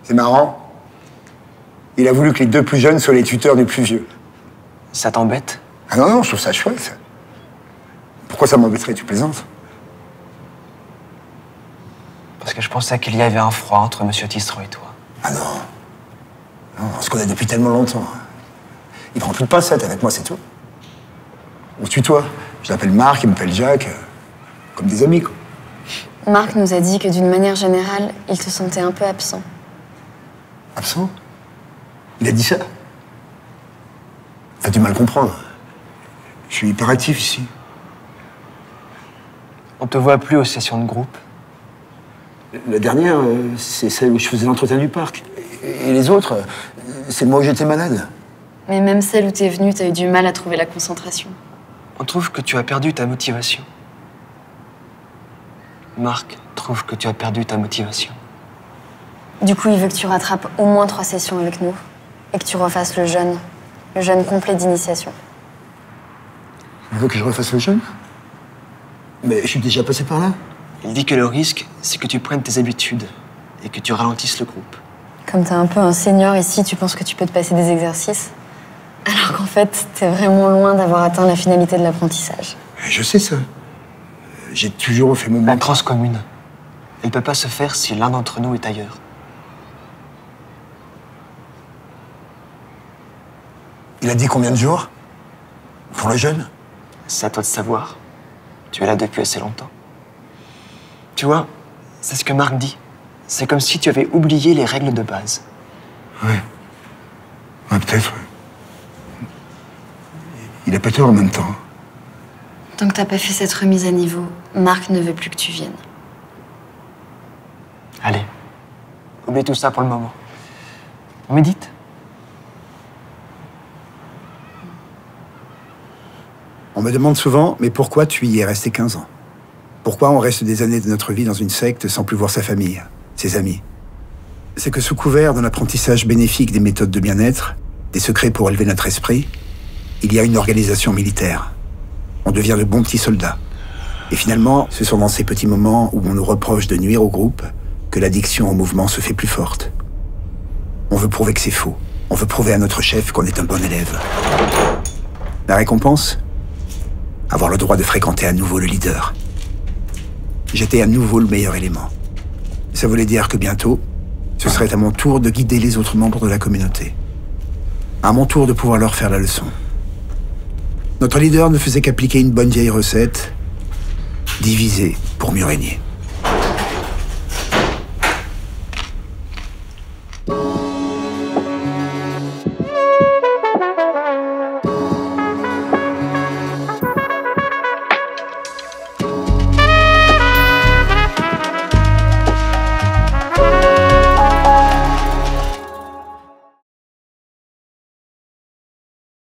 C'est marrant. Il a voulu que les deux plus jeunes soient les tuteurs du plus vieux. Ça t'embête? Ah non, non, je trouve ça chouette. Pourquoi ça m'embêterait, tu plaisantes? Parce que je pensais qu'il y avait un froid entre Monsieur Tisserand et toi. Ah non. Non, on se connaît depuis tellement longtemps. Il prend plus de pincettes avec moi, c'est tout. On se tutoie. Je l'appelle Marc, il m'appelle Jacques. Comme des amis, quoi. Marc nous a dit que d'une manière générale, il te sentait un peu absent. Absent? Il a dit ça? T'as du mal comprendre. Je suis hyperactif ici. On te voit plus aux sessions de groupe. La dernière, c'est celle où je faisais l'entretien du parc. Et les autres, c'est le mois où j'étais malade. Mais même celle où t'es venu, t'as eu du mal à trouver la concentration. On trouve que tu as perdu ta motivation. Marc trouve que tu as perdu ta motivation. Du coup, il veut que tu rattrapes au moins 3 sessions avec nous. Et que tu refasses le jeûne complet d'initiation. Il veut que je refasse le jeûne? Mais je suis déjà passé par là. Il dit que le risque, c'est que tu prennes tes habitudes et que tu ralentisses le groupe. Comme t'es un peu un senior ici, tu penses que tu peux te passer des exercices? Alors qu'en fait, t'es vraiment loin d'avoir atteint la finalité de l'apprentissage. Je sais ça. J'ai toujours fait mon... La transe commune, elle ne peut pas se faire si l'un d'entre nous est ailleurs. Il a dit combien de jours? Pour le jeûne? C'est à toi de savoir. Tu es là depuis assez longtemps. Tu vois, c'est ce que Marc dit. C'est comme si tu avais oublié les règles de base. Ouais. Ouais, peut-être. Il a pas tort en même temps. Tant que t'as pas fait cette remise à niveau, Marc ne veut plus que tu viennes. Allez, oublie tout ça pour le moment. On médite. On me demande souvent, mais pourquoi tu y es resté 15 ans? Pourquoi on reste des années de notre vie dans une secte sans plus voir sa famille, ses amis? C'est que sous couvert d'un apprentissage bénéfique des méthodes de bien-être, des secrets pour élever notre esprit, il y a une organisation militaire. On devient de bons petits soldats. Et finalement, ce sont dans ces petits moments où on nous reproche de nuire au groupe que l'addiction au mouvement se fait plus forte. On veut prouver que c'est faux. On veut prouver à notre chef qu'on est un bon élève. La récompense? Avoir le droit de fréquenter à nouveau le leader. J'étais à nouveau le meilleur élément. Ça voulait dire que bientôt, ce serait à mon tour de guider les autres membres de la communauté. À mon tour de pouvoir leur faire la leçon. Notre leader ne faisait qu'appliquer une bonne vieille recette, diviser pour mieux régner.